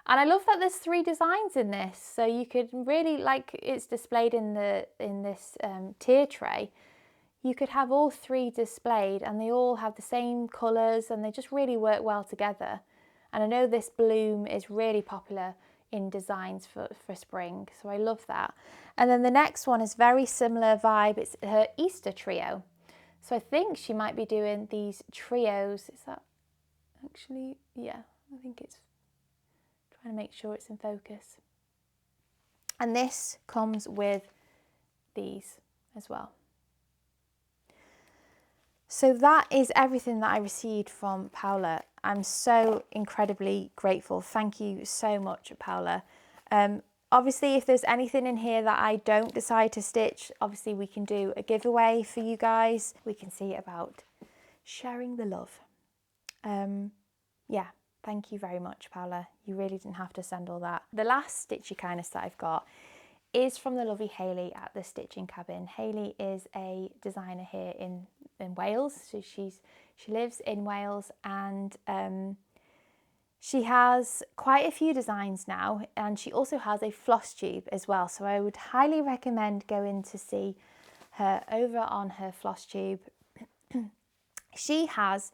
And I love that there's 3 designs in this. So you could really, like it's displayed in this tier tray, you could have all 3 displayed and they all have the same colours and they just really work well together. And I know this bloom is really popular in designs for spring, so I love that. And then the next one is very similar vibe. It's her Easter trio. So I think she might be doing these trios. Is that actually, yeah, I think it's trying to make sure it's in focus. And this comes with these as well. So that is everything that I received from Paula. I'm so incredibly grateful. Thank you so much, Paula. Obviously, if there's anything in here that I don't decide to stitch, obviously we can do a giveaway for you guys. We can see about sharing the love. Yeah, thank you very much, Paula. You really didn't have to send all that. The last stitchy kindness that I've got is from the lovely Hayley at the Stitching Cabin. Hayley is a designer here in Wales. So she lives in Wales, and she has quite a few designs now, and she also has a Flosstube as well. So I would highly recommend going to see her over on her Flosstube. She has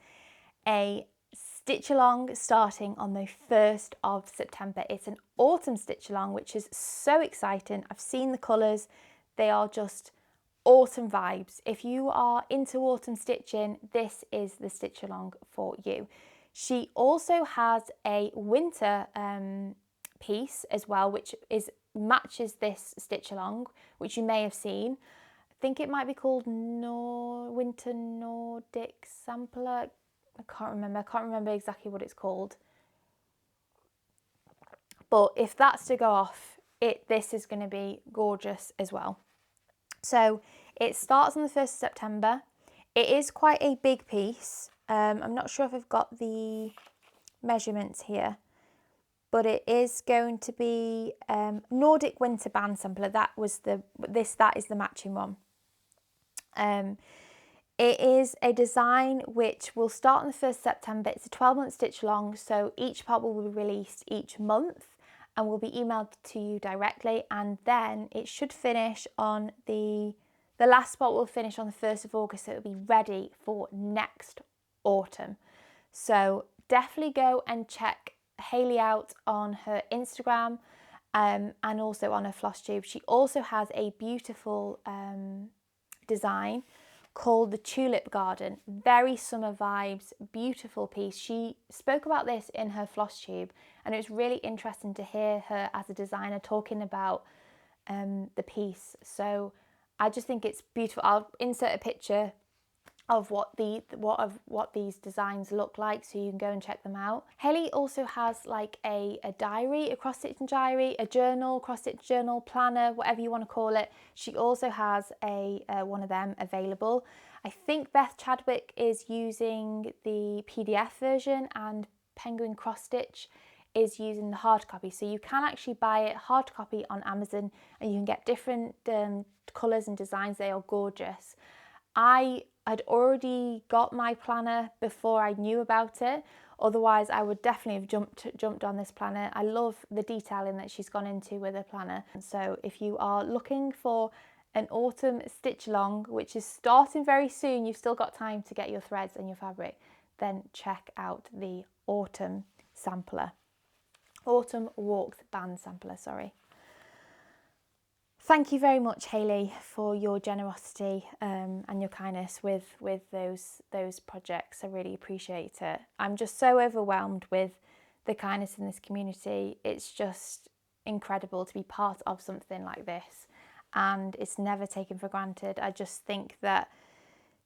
a stitch along starting on the 1st of September. It's an autumn stitch along, which is so exciting. I've seen the colours. They are just autumn vibes. If you are into autumn stitching, this is the stitch along for you. She also has a winter piece as well, which matches this stitch along, which you may have seen. I think it might be called Winter Nordic Sampler. I can't remember exactly what it's called. But if that's to go off, this is going to be gorgeous as well. So it starts on the 1st of September. It is quite a big piece. I'm not sure if I've got the measurements here, but it is going to be Nordic Winter Band Sampler. That is the matching one. It is a design which will start on the 1st of September. It's a 12-month stitch along, so each part will be released each month and will be emailed to you directly, and then it should finish on the last part will finish on the 1st of August, so it'll be ready for next autumn. So definitely go and check Hayley out on her Instagram and also on her Flosstube. She also has a beautiful design called the Tulip Garden. Very summer vibes, beautiful piece. She spoke about this in her Flosstube, and it was really interesting to hear her as a designer talking about the piece. So I just think it's beautiful. I'll insert a picture of what these designs look like, so you can go and check them out. Hayley also has like a diary, a cross-stitch diary, a journal, cross-stitch journal, planner, whatever you want to call it. She also has a one of them available. I think Beth Chadwick is using the PDF version, and Penguin Cross Stitch is using the hard copy. So you can actually buy it hard copy on Amazon, and you can get different colours and designs. They are gorgeous. I'd already got my planner before I knew about it. Otherwise, I would definitely have jumped on this planner. I love the detailing that she's gone into with her planner. And so if you are looking for an autumn stitch along, which is starting very soon, you've still got time to get your threads and your fabric, then check out the autumn sampler. Autumn Walked Band sampler, sorry. Thank you very much, Hayley, for your generosity and your kindness with those projects. I really appreciate it. I'm just so overwhelmed with the kindness in this community. It's just incredible to be part of something like this, and it's never taken for granted. I just think that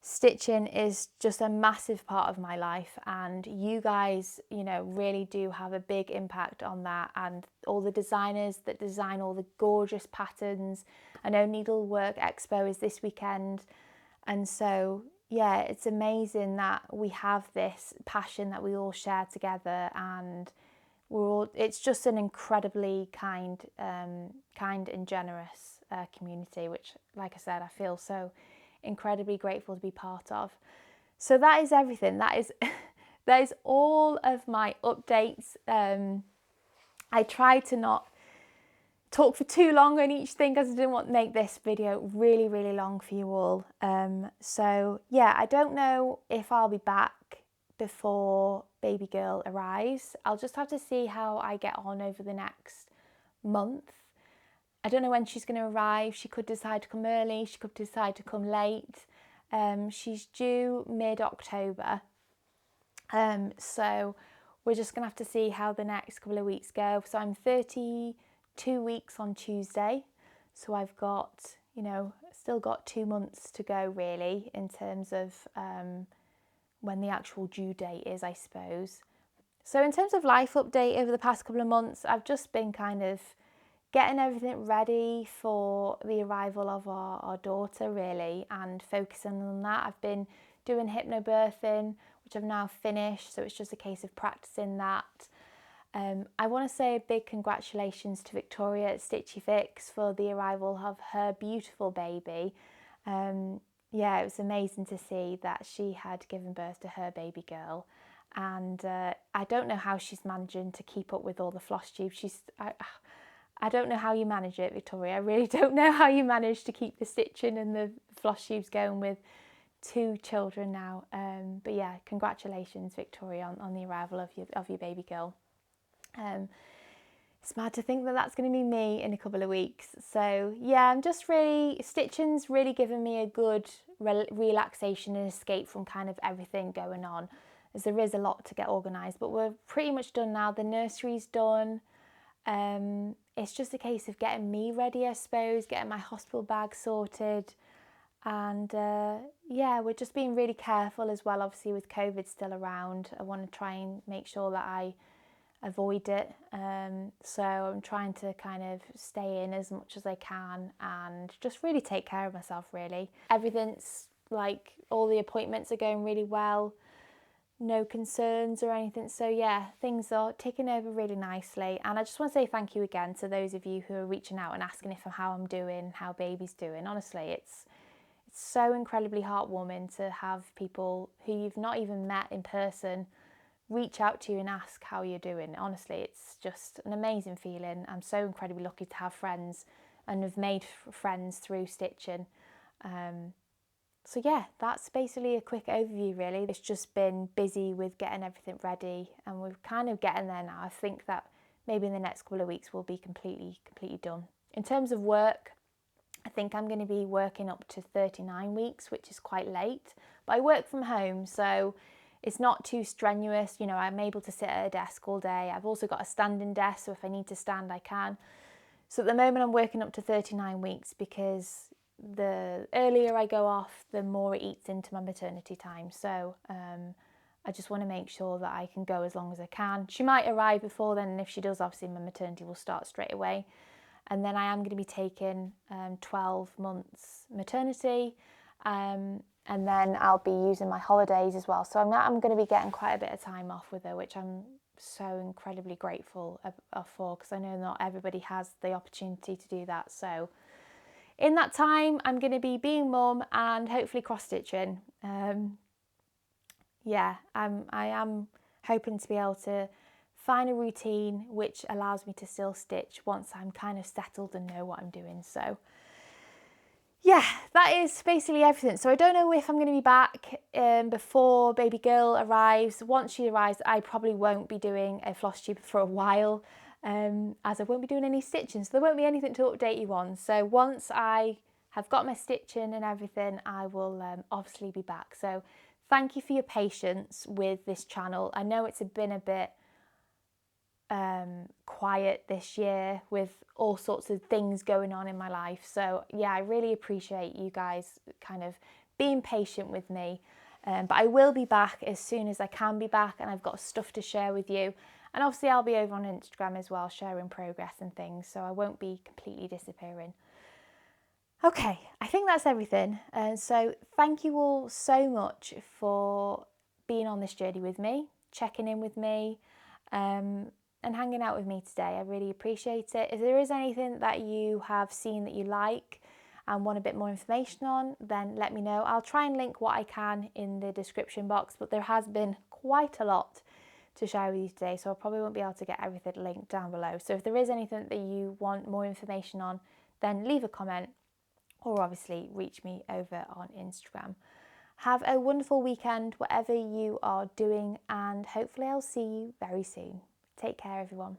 stitching is just a massive part of my life, and you guys, you know, really do have a big impact on that, and all the designers that design all the gorgeous patterns. I know Needlework Expo is this weekend, and so yeah, it's amazing that we have this passion that we all share together, and it's just an incredibly kind and generous community, which, like I said, I feel so incredibly grateful to be part of. So that is everything. That is all of my updates. I tried to not talk for too long on each thing because I didn't want to make this video really long for you all. So yeah, I don't know if I'll be back before baby girl arrives. I'll just have to see how I get on over the next month. I don't know when she's going to arrive. She could decide to come early, she could decide to come late. She's due mid-October. So we're just going to have to see how the next couple of weeks go. So I'm 32 weeks on Tuesday. So I've got, you know, still got 2 months to go really in terms of when the actual due date is, I suppose. So in terms of life update over the past couple of months, I've just been kind of getting everything ready for the arrival of our daughter really, and focusing on that. I've been doing hypnobirthing, which I've now finished, so it's just a case of practicing that. I want to say a big congratulations to Victoria at Stitchy Fix for the arrival of her beautiful baby. Yeah, it was amazing to see that she had given birth to her baby girl, and I don't know how she's managing to keep up with all the Flosstube. I don't know how you manage it, Victoria. I really don't know how you manage to keep the stitching and the Flosstubes going with 2 children now. But yeah, congratulations, Victoria, on the arrival of your baby girl. It's mad to think that that's going to be me in a couple of weeks. So yeah, I'm just really, stitching's really given me a good relaxation and escape from kind of everything going on, as there is a lot to get organised. But we're pretty much done now. The nursery's done. It's just a case of getting me ready, I suppose, getting my hospital bag sorted, and yeah, we're just being really careful as well, obviously with COVID still around. I want to try and make sure that I avoid it, so I'm trying to kind of stay in as much as I can and just really take care of myself really. Everything's like, all the appointments are going really well. No concerns or anything, so yeah, things are ticking over really nicely. And I just want to say thank you again to those of you who are reaching out and asking how I'm doing, how baby's doing. Honestly, it's so incredibly heartwarming to have people who you've not even met in person reach out to you and ask how you're doing. Honestly, it's just an amazing feeling. I'm so incredibly lucky to have friends and have made friends through stitching. So yeah, that's basically a quick overview really. It's just been busy with getting everything ready, and we're kind of getting there now. I think that maybe in the next couple of weeks we'll be completely done. In terms of work, I think I'm going to be working up to 39 weeks, which is quite late, but I work from home, so it's not too strenuous. You know, I'm able to sit at a desk all day. I've also got a standing desk, so if I need to stand, I can. So at the moment I'm working up to 39 weeks because the earlier I go off, the more it eats into my maternity time. So I just want to make sure that I can go as long as I can. She might arrive before then, and if she does, obviously my maternity will start straight away. And then I am going to be taking 12 months maternity, and then I'll be using my holidays as well. So I'm going to be getting quite a bit of time off with her, which I'm so incredibly grateful for, because I know not everybody has the opportunity to do that. So in that time, I'm going to be being mum and hopefully cross-stitching. Yeah, I am hoping to be able to find a routine which allows me to still stitch once I'm kind of settled and know what I'm doing. So yeah, that is basically everything. So I don't know if I'm going to be back before baby girl arrives. Once she arrives, I probably won't be doing a Flosstube for a while, as I won't be doing any stitching, so there won't be anything to update you on. So once I have got my stitching and everything, I will obviously be back. So thank you for your patience with this channel. I know it's been a bit quiet this year with all sorts of things going on in my life, so yeah, I really appreciate you guys kind of being patient with me, but I will be back as soon as I can be back, and I've got stuff to share with you, and obviously I'll be over on Instagram as well, sharing progress and things, so I won't be completely disappearing. Okay, I think that's everything, so thank you all so much for being on this journey with me, checking in with me, and hanging out with me today. I really appreciate it. If there is anything that you have seen that you like and want a bit more information on, then let me know. I'll try and link what I can in the description box, but there has been quite a lot to share with you today, so I probably won't be able to get everything linked down below. So if there is anything that you want more information on, then leave a comment, or obviously reach me over on Instagram. Have a wonderful weekend, whatever you are doing, and hopefully I'll see you very soon. Take care, everyone.